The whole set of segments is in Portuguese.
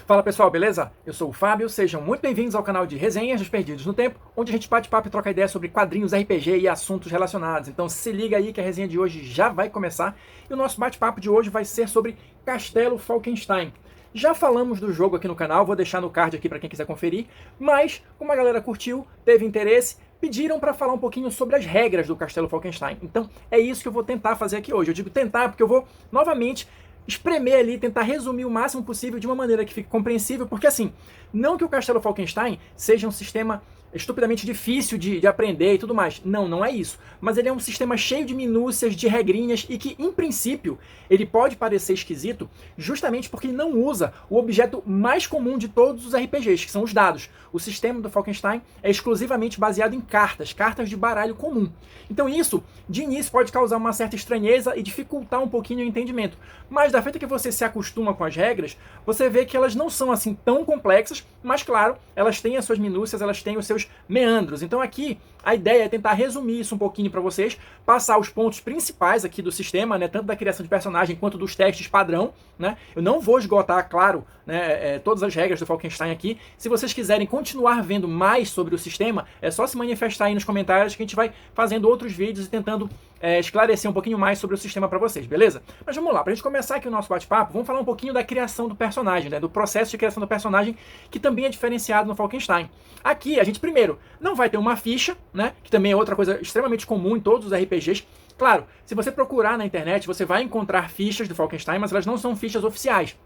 Fala pessoal, beleza? Eu sou o Fábio, sejam muito bem-vindos ao canal de Resenhas dos Perdidos no Tempo, onde a gente bate papo e troca ideia sobre quadrinhos, RPG e assuntos relacionados. Então se liga aí que a resenha de hoje já vai começar e o nosso bate-papo de hoje vai ser sobre Castelo Falkenstein. Já falamos do jogo aqui no canal, vou deixar no card aqui para quem quiser conferir, mas como a galera curtiu, teve interesse, pediram para falar um pouquinho sobre as regras do Castelo Falkenstein. Então é isso que eu vou tentar fazer aqui hoje. Eu digo tentar porque eu vou novamente espremer ali, tentar resumir o máximo possível de uma maneira que fique compreensível, porque assim, não que o Castelo Falkenstein seja um sistema estupidamente difícil de aprender e tudo mais. Não, não é isso. Mas ele é um sistema cheio de minúcias, de regrinhas e que, em princípio, ele pode parecer esquisito justamente porque ele não usa o objeto mais comum de todos os RPGs, que são os dados. O sistema do Falkenstein é exclusivamente baseado em cartas, cartas de baralho comum. Então isso, de início, pode causar uma certa estranheza e dificultar um pouquinho o entendimento. Mas da feita que você se acostuma com as regras, você vê que elas não são assim tão complexas, mas claro, elas têm as suas minúcias, elas têm os seus meandros. Então aqui a ideia é tentar resumir isso um pouquinho para vocês, passar os pontos principais aqui do sistema, né, tanto da criação de personagem quanto dos testes padrão, né? Eu não vou esgotar, claro, né, todas as regras do Falkenstein aqui. Se vocês quiserem continuar vendo mais sobre o sistema, é só se manifestar aí nos comentários que a gente vai fazendo outros vídeos e tentando esclarecer um pouquinho mais sobre o sistema para vocês, beleza? Mas vamos lá, para a gente começar aqui o nosso bate-papo, vamos falar um pouquinho da criação do personagem, né, do processo de criação do personagem, que também é diferenciado no Falkenstein. Aqui a gente primeiro não vai ter uma ficha, né, que também é outra coisa extremamente comum em todos os RPGs. Claro, se você procurar na internet, você vai encontrar fichas do Falkenstein, mas elas não são fichas oficiais.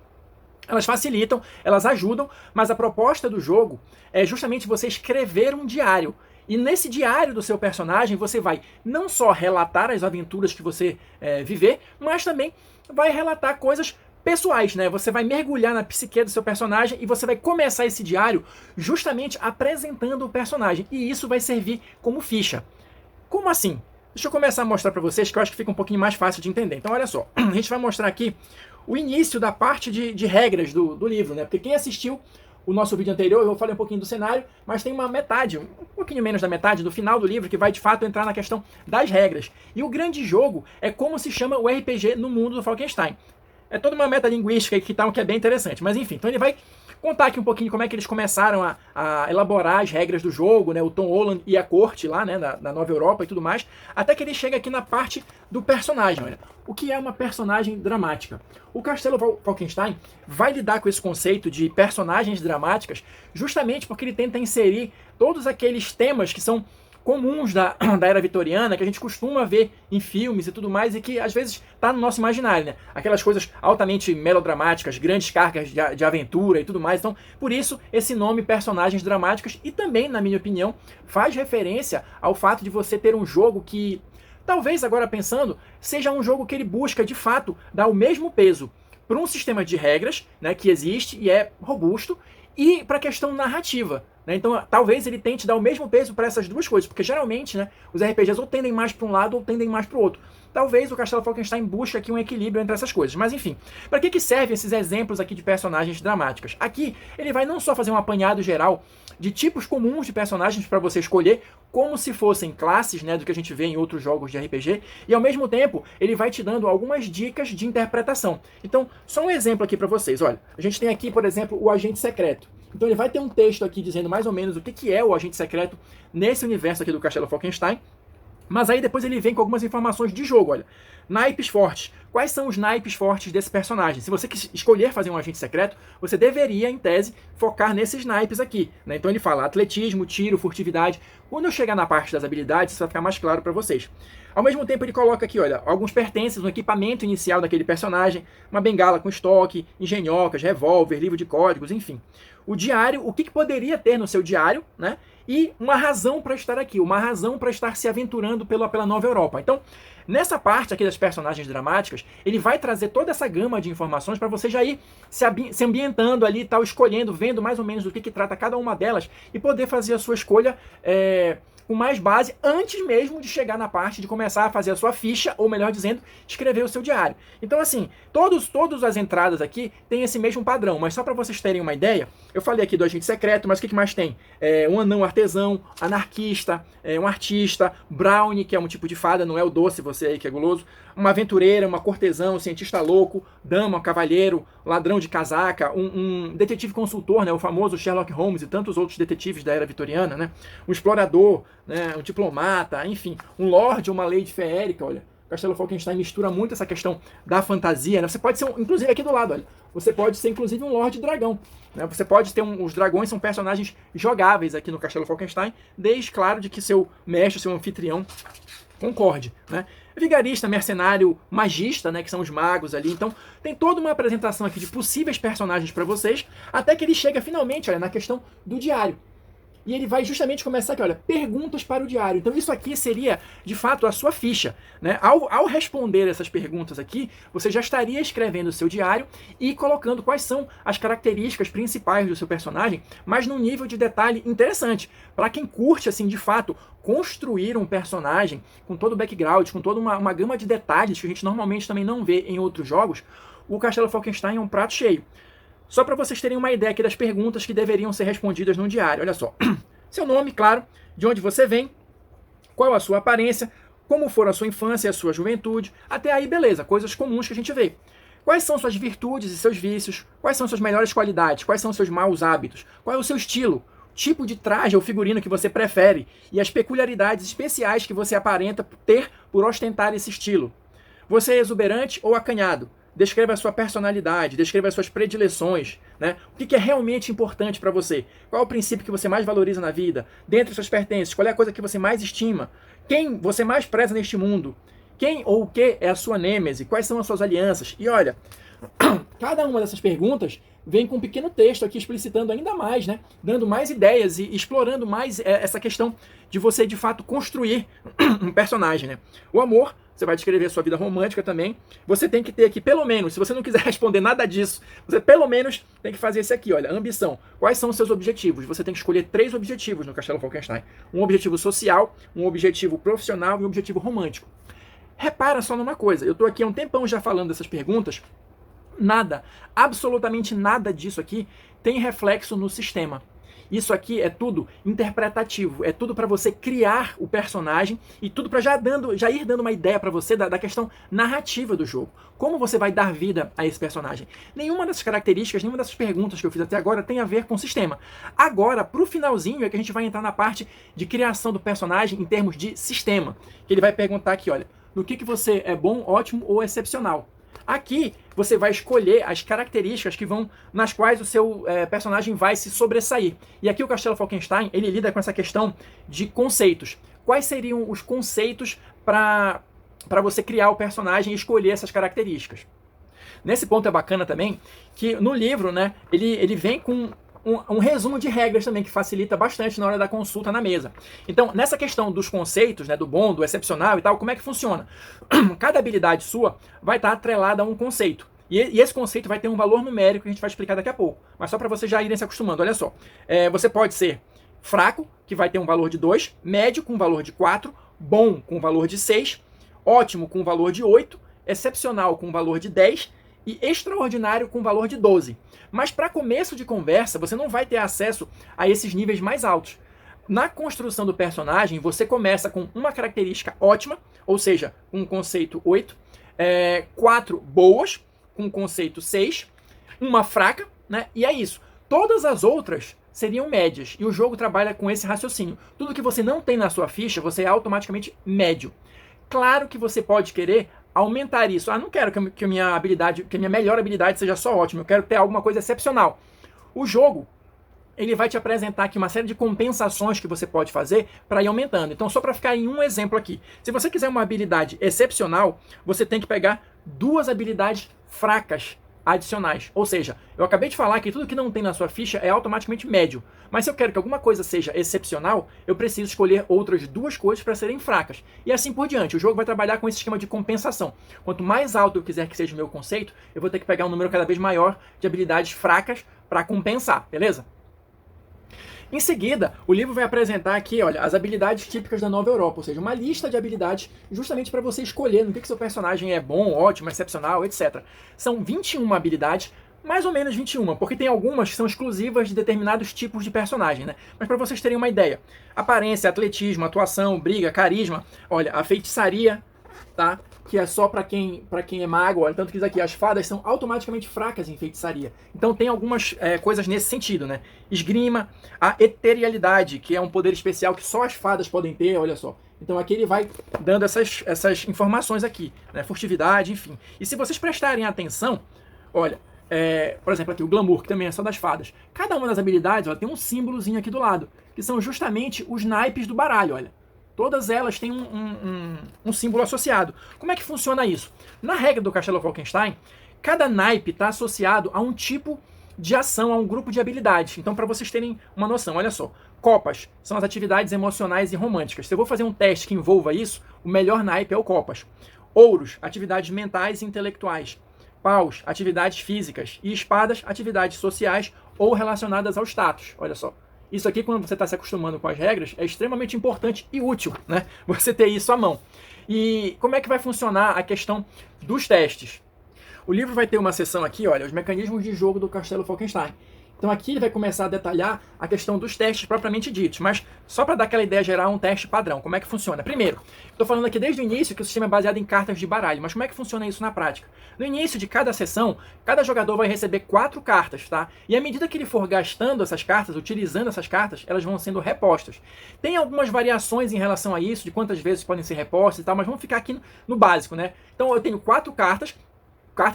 Elas facilitam, elas ajudam, mas a proposta do jogo é justamente você escrever um diário. E nesse diário do seu personagem, você vai não só relatar as aventuras que você viver, mas também vai relatar coisas pessoais, né? Você vai mergulhar na psique do seu personagem e você vai começar esse diário justamente apresentando o personagem. E isso vai servir como ficha. Como assim? Deixa eu começar a mostrar para vocês que eu acho que fica um pouquinho mais fácil de entender. Então olha só, a gente vai mostrar aqui o início da parte de regras do livro, né? Porque quem assistiu o nosso vídeo anterior, eu falei um pouquinho do cenário, mas tem uma metade, um pouquinho menos da metade, do final do livro, que vai de fato entrar na questão das regras. E o grande jogo é como se chama o RPG no mundo do Falkenstein. É toda uma metalinguística que é bem interessante, mas enfim, então ele vai contar aqui um pouquinho como é que eles começaram a elaborar as regras do jogo, né, o Tom Holland e a corte lá, né, da Nova Europa e tudo mais, até que ele chega aqui na parte do personagem. Olha, o que é uma personagem dramática? O Castelo Falkenstein vai lidar com esse conceito de personagens dramáticas justamente porque ele tenta inserir todos aqueles temas que são comuns da era vitoriana, que a gente costuma ver em filmes e tudo mais, e que às vezes está no nosso imaginário, né? Aquelas coisas altamente melodramáticas, grandes cargas de aventura e tudo mais. Então, por isso, esse nome personagens dramáticos, e também, na minha opinião, faz referência ao fato de você ter um jogo que, talvez agora pensando, seja um jogo que ele busca, de fato, dar o mesmo peso para um sistema de regras, né, que existe e é robusto, e para a questão narrativa. Né? Então, talvez ele tente dar o mesmo peso para essas duas coisas, porque geralmente, né, os RPGs ou tendem mais para um lado ou tendem mais para o outro. Talvez o Castelo Falkenstein busque aqui um equilíbrio entre essas coisas. Mas enfim, para que servem esses exemplos aqui de personagens dramáticas? Aqui ele vai não só fazer um apanhado geral de tipos comuns de personagens para você escolher, como se fossem classes, né, do que a gente vê em outros jogos de RPG, e ao mesmo tempo ele vai te dando algumas dicas de interpretação. Então, só um exemplo aqui para vocês. Olha, a gente tem aqui, por exemplo, o agente secreto. Então ele vai ter um texto aqui dizendo mais ou menos o que é o agente secreto nesse universo aqui do Castelo Falkenstein. Mas aí depois ele vem com algumas informações de jogo, olha. Naipes fortes. Quais são os naipes fortes desse personagem? Se você escolher fazer um agente secreto, você deveria, em tese, focar nesses naipes aqui. Né? Então ele fala atletismo, tiro, furtividade. Quando eu chegar na parte das habilidades, isso vai ficar mais claro para vocês. Ao mesmo tempo ele coloca aqui, olha, alguns pertences, um equipamento inicial daquele personagem, uma bengala com estoque, engenhocas, revólver, livro de códigos, enfim. O diário, o que poderia ter no seu diário, né? E uma razão para estar aqui, uma razão para estar se aventurando pela Nova Europa. Então, nessa parte aqui das personagens dramáticas, ele vai trazer toda essa gama de informações para você já ir se ambientando ali, tal, escolhendo, vendo mais ou menos do que trata cada uma delas e poder fazer a sua escolha com mais base antes mesmo de chegar na parte de começar a fazer a sua ficha, ou melhor dizendo, escrever o seu diário. Então assim, todas as entradas aqui têm esse mesmo padrão, mas só para vocês terem uma ideia, eu falei aqui do agente secreto, mas o que mais tem? Um anão artesão, anarquista, um artista, brownie, que é um tipo de fada, não é o doce, você aí que é guloso, uma aventureira, uma cortesã, um cientista louco, dama, cavalheiro, ladrão de casaca, um detetive consultor, né, o famoso Sherlock Holmes e tantos outros detetives da era vitoriana, né, um explorador, né, um diplomata, enfim, um lorde ou uma lady feérica, olha. Castelo Falkenstein mistura muito essa questão da fantasia, né? Você pode ser, inclusive aqui do lado, olha, você pode ser inclusive um Lorde Dragão, né? Você pode ter os dragões são personagens jogáveis aqui no Castelo Falkenstein, desde, claro, de que seu mestre, seu anfitrião concorde, né? Vigarista, mercenário, magista, né, que são os magos ali. Então, tem toda uma apresentação aqui de possíveis personagens para vocês, até que ele chega finalmente, olha, na questão do diário. E ele vai justamente começar aqui, olha, perguntas para o diário. Então isso aqui seria, de fato, a sua ficha, né? Ao responder essas perguntas aqui, você já estaria escrevendo o seu diário e colocando quais são as características principais do seu personagem, mas num nível de detalhe interessante. Para quem curte, assim, de fato, construir um personagem com todo o background, com toda uma gama de detalhes que a gente normalmente também não vê em outros jogos, o Castelo Falkenstein é um prato cheio. Só para vocês terem uma ideia aqui das perguntas que deveriam ser respondidas no diário. Olha só. Seu nome, claro, de onde você vem, qual a sua aparência, como for a sua infância e a sua juventude. Até aí, beleza, coisas comuns que a gente vê. Quais são suas virtudes e seus vícios? Quais são suas melhores qualidades? Quais são seus maus hábitos? Qual é o seu estilo? Tipo de traje ou figurino que você prefere? E as peculiaridades especiais que você aparenta ter por ostentar esse estilo. Você é exuberante ou acanhado? Descreva a sua personalidade, descreva as suas predileções, né? O que é realmente importante para você? Qual é o princípio que você mais valoriza na vida? Dentre os seus pertences, qual é a coisa que você mais estima? Quem você mais preza neste mundo? Quem ou o que é a sua nêmese? Quais são as suas alianças? E olha, cada uma dessas perguntas vem com um pequeno texto aqui explicitando ainda mais, né? Dando mais ideias e explorando mais essa questão de você, de fato, construir um personagem, né? O amor, você vai descrever a sua vida romântica também. Você tem que ter aqui, pelo menos, se você não quiser responder nada disso, você pelo menos tem que fazer esse aqui, olha, ambição. Quais são os seus objetivos? Você tem que escolher 3 objetivos no Castelo Falkenstein. Um objetivo social, um objetivo profissional e um objetivo romântico. Repara só numa coisa, eu estou aqui há um tempão já falando dessas perguntas, nada, absolutamente nada disso aqui tem reflexo no sistema. Isso aqui é tudo interpretativo, é tudo para você criar o personagem e tudo para já ir dando uma ideia para você da questão narrativa do jogo. Como você vai dar vida a esse personagem. Nenhuma dessas características, nenhuma dessas perguntas que eu fiz até agora tem a ver com o sistema. Agora, pro finalzinho, é que a gente vai entrar na parte de criação do personagem em termos de sistema. Que ele vai perguntar aqui, olha, no que você é bom, ótimo ou excepcional. Aqui você vai escolher as características que vão nas quais o seu personagem vai se sobressair. E aqui o Castelo Falkenstein ele lida com essa questão de conceitos. Quais seriam os conceitos para você criar o personagem e escolher essas características? Nesse ponto é bacana também que no livro, né, ele vem com um resumo de regras também, que facilita bastante na hora da consulta na mesa. Então, nessa questão dos conceitos, né, do bom, do excepcional e tal, como é que funciona? Cada habilidade sua vai estar atrelada a um conceito. E esse conceito vai ter um valor numérico que a gente vai explicar daqui a pouco. Mas só para vocês já irem se acostumando, olha só. Você pode ser fraco, que vai ter um valor de 2, médio com um valor de 4, bom com um valor de 6, ótimo com um valor de 8, excepcional com um valor de 10 e extraordinário com um valor de 12. Mas para começo de conversa, você não vai ter acesso a esses níveis mais altos. Na construção do personagem, você começa com uma característica ótima, ou seja, com um conceito 8, 4 boas, com um conceito 6, uma fraca, né? E é isso. Todas as outras seriam médias, e o jogo trabalha com esse raciocínio. Tudo que você não tem na sua ficha, você é automaticamente médio. Claro que você pode querer aumentar isso. Não quero que a minha melhor habilidade seja só ótima, eu quero ter alguma coisa excepcional. O jogo, ele vai te apresentar aqui uma série de compensações que você pode fazer para ir aumentando. Então, só para ficar em um exemplo aqui. Se você quiser uma habilidade excepcional, você tem que pegar 2 habilidades fracas adicionais. Ou seja, eu acabei de falar que tudo que não tem na sua ficha é automaticamente médio. Mas se eu quero que alguma coisa seja excepcional, eu preciso escolher outras 2 coisas para serem fracas. E assim por diante. O jogo vai trabalhar com esse esquema de compensação. Quanto mais alto eu quiser que seja o meu conceito, eu vou ter que pegar um número cada vez maior de habilidades fracas para compensar, beleza? Em seguida, o livro vai apresentar aqui, olha, as habilidades típicas da Nova Europa, ou seja, uma lista de habilidades justamente para você escolher no que seu personagem é bom, ótimo, excepcional, etc. São 21 habilidades, mais ou menos 21, porque tem algumas que são exclusivas de determinados tipos de personagem, né? Mas para vocês terem uma ideia, aparência, atletismo, atuação, briga, carisma, olha, a feitiçaria, tá? Que é só para quem é mago. Olha, tanto que diz aqui, as fadas são automaticamente fracas em feitiçaria. Então tem algumas coisas nesse sentido, né? Esgrima, a eterialidade, que é um poder especial que só as fadas podem ter, olha só. Então aqui ele vai dando essas informações aqui, né? Furtividade, enfim. E se vocês prestarem atenção, olha, por exemplo aqui o glamour, que também é só das fadas. Cada uma das habilidades, ó, tem um símbolozinho aqui do lado, que são justamente os naipes do baralho, olha. Todas elas têm um símbolo associado. Como é que funciona isso? Na regra do Castelo Falkenstein, cada naipe está associado a um tipo de ação, a um grupo de habilidades. Então, para vocês terem uma noção, olha só. Copas são as atividades emocionais e românticas. Se eu vou fazer um teste que envolva isso, o melhor naipe é o Copas. Ouros, atividades mentais e intelectuais. Paus, atividades físicas. E espadas, atividades sociais ou relacionadas ao status. Olha só. Isso aqui, quando você está se acostumando com as regras, é extremamente importante e útil, né? Você ter isso à mão. E como é que vai funcionar a questão dos testes? O livro vai ter uma seção aqui, olha, os mecanismos de jogo do Castelo Falkenstein. Então aqui ele vai começar a detalhar a questão dos testes propriamente ditos, mas só para dar aquela ideia geral, um teste padrão. Como é que funciona? Primeiro, estou falando aqui desde o início que o sistema é baseado em cartas de baralho, mas como é que funciona isso na prática? No início de cada sessão, cada jogador vai receber 4 cartas, tá? E à medida que ele for gastando essas cartas, utilizando essas cartas, elas vão sendo repostas. Tem algumas variações em relação a isso, de quantas vezes podem ser repostas e tal, mas vamos ficar aqui no básico, né? Então eu tenho 4 cartas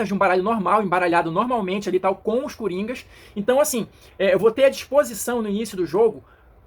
de um baralho normal, embaralhado normalmente ali tal, com os coringas. Então assim, eu vou ter à disposição no início do jogo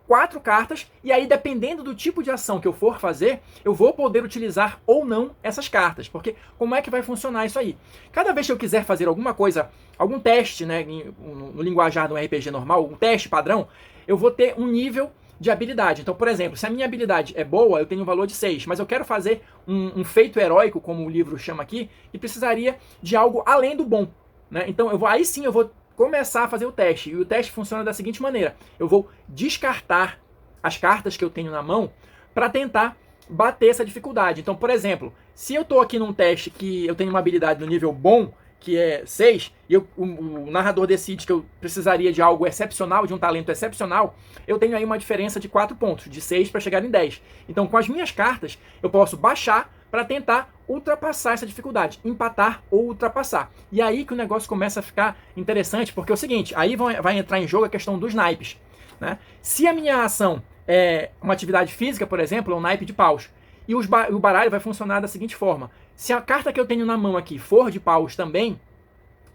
4 cartas, e aí dependendo do tipo de ação que eu for fazer, eu vou poder utilizar ou não essas cartas, porque como é que vai funcionar isso aí? Cada vez que eu quiser fazer alguma coisa, algum teste, né, no linguajar do RPG normal, um teste padrão, eu vou ter um nível de habilidade. Então, por exemplo, se a minha habilidade é boa, eu tenho um valor de 6, mas eu quero fazer um feito heróico, como o livro chama aqui, e precisaria de algo além do bom, né? Então, aí sim eu vou começar a fazer o teste, e o teste funciona da seguinte maneira: eu vou descartar as cartas que eu tenho na mão para tentar bater essa dificuldade. Então, por exemplo, se eu estou aqui num teste que eu tenho uma habilidade no nível bom, que é 6, e o narrador decide que eu precisaria de algo excepcional, de um talento excepcional, eu tenho aí uma diferença de 4 pontos, de 6 para chegar em 10. Então, com as minhas cartas, eu posso baixar para tentar ultrapassar essa dificuldade, empatar ou ultrapassar. E aí que o negócio começa a ficar interessante, porque é o seguinte, aí vai entrar em jogo a questão dos naipes, né? Se a minha ação é uma atividade física, por exemplo, é um naipe de paus, e o baralho vai funcionar da seguinte forma: se a carta que eu tenho na mão aqui for de paus também,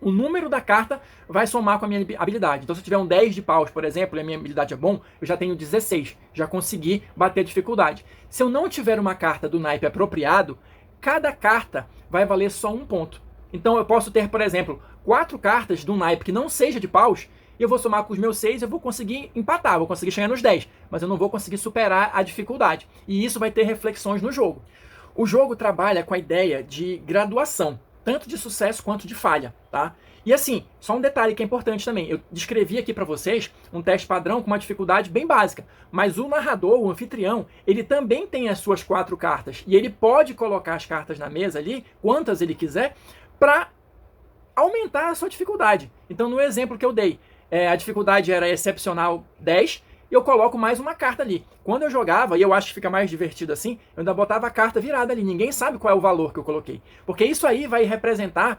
o número da carta vai somar com a minha habilidade. Então, se eu tiver um 10 de paus, por exemplo, e a minha habilidade é bom, eu já tenho 16. Já consegui bater a dificuldade. Se eu não tiver uma carta do naipe apropriado, cada carta vai valer só 1 ponto. Então, eu posso ter, por exemplo, 4 cartas do naipe que não seja de paus, e eu vou somar com os meus 6 e eu vou conseguir empatar, vou conseguir chegar nos 10. Mas eu não vou conseguir superar a dificuldade. E isso vai ter reflexões no jogo. O jogo trabalha com a ideia de graduação, tanto de sucesso quanto de falha, tá? E assim, só um detalhe que é importante também, eu descrevi aqui para vocês um teste padrão com uma dificuldade bem básica, mas o narrador, o anfitrião, ele também tem as suas 4 cartas, e ele pode colocar as cartas na mesa ali, quantas ele quiser, para aumentar a sua dificuldade. Então, no exemplo que eu dei, a dificuldade era excepcional 10, e eu coloco mais uma carta ali. Quando eu jogava, e eu acho que fica mais divertido assim, eu ainda botava a carta virada ali. Ninguém sabe qual é o valor que eu coloquei. Porque isso aí vai representar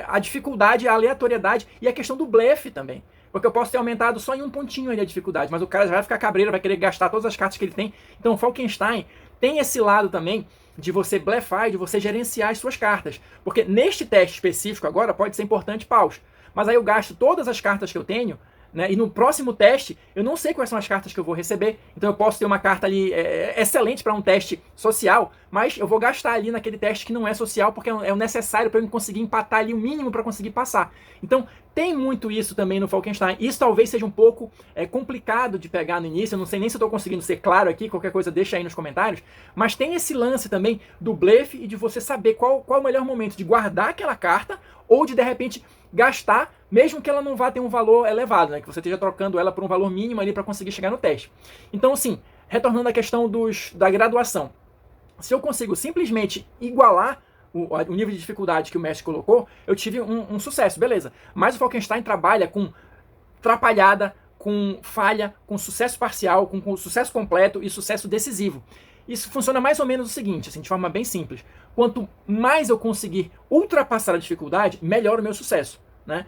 a dificuldade, a aleatoriedade e a questão do blefe também. Porque eu posso ter aumentado só em um pontinho ali a dificuldade, mas o cara já vai ficar cabreiro, vai querer gastar todas as cartas que ele tem. Então o Falkenstein tem esse lado também de você blefar e de você gerenciar as suas cartas. Porque neste teste específico agora pode ser importante paus. Mas aí eu gasto todas as cartas que eu tenho, né? E no próximo teste, eu não sei quais são as cartas que eu vou receber. Então eu posso ter uma carta ali excelente para um teste social, mas eu vou gastar ali naquele teste que não é social, porque é o necessário para eu conseguir empatar ali o mínimo para conseguir passar. Então tem muito isso também no Falkenstein. Isso talvez seja um pouco complicado de pegar no início. Eu não sei nem se eu estou conseguindo ser claro aqui. Qualquer coisa deixa aí nos comentários. Mas tem esse lance também do blefe e de você saber qual é o melhor momento de guardar aquela carta ou de repente gastar, mesmo que ela não vá ter um valor elevado, né? Que você esteja trocando ela por um valor mínimo ali para conseguir chegar no teste. Então, assim, retornando à questão da graduação. Se eu consigo simplesmente igualar o nível de dificuldade que o mestre colocou, eu tive um sucesso, beleza. Mas o Falkenstein trabalha com atrapalhada, com falha, com sucesso parcial, com sucesso completo e sucesso decisivo. Isso funciona mais ou menos o seguinte, assim, de forma bem simples. Quanto mais eu conseguir ultrapassar a dificuldade, melhor o meu sucesso. Né?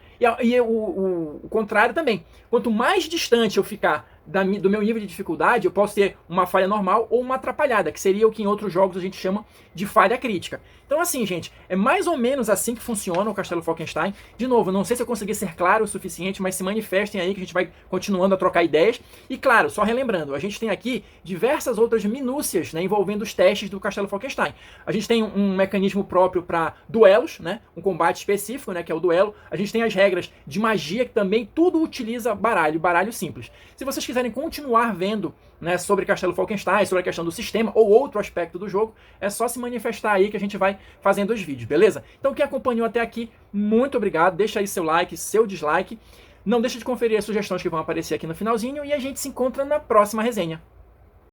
O contrário também. Quanto mais distante eu ficar do meu nível de dificuldade, eu posso ter uma falha normal ou uma atrapalhada, que seria o que em outros jogos a gente chama de falha crítica. Então assim, gente, é mais ou menos assim que funciona o Castelo Falkenstein. De novo, não sei se eu consegui ser claro o suficiente, mas se manifestem aí que a gente vai continuando a trocar ideias. E claro, só relembrando, a gente tem aqui diversas outras minúcias, né, envolvendo os testes do Castelo Falkenstein. A gente tem um mecanismo próprio para duelos, né, um combate específico, né, que é o duelo. A gente tem as regras de magia, que também tudo utiliza baralho simples. Se vocês quiserem continuar vendo, né, sobre Castelo Falkenstein, sobre a questão do sistema ou outro aspecto do jogo, é só se manifestar aí que a gente vai fazendo os vídeos, beleza? Então quem acompanhou até aqui, muito obrigado, deixa aí seu like, seu dislike, não deixa de conferir as sugestões que vão aparecer aqui no finalzinho e a gente se encontra na próxima resenha.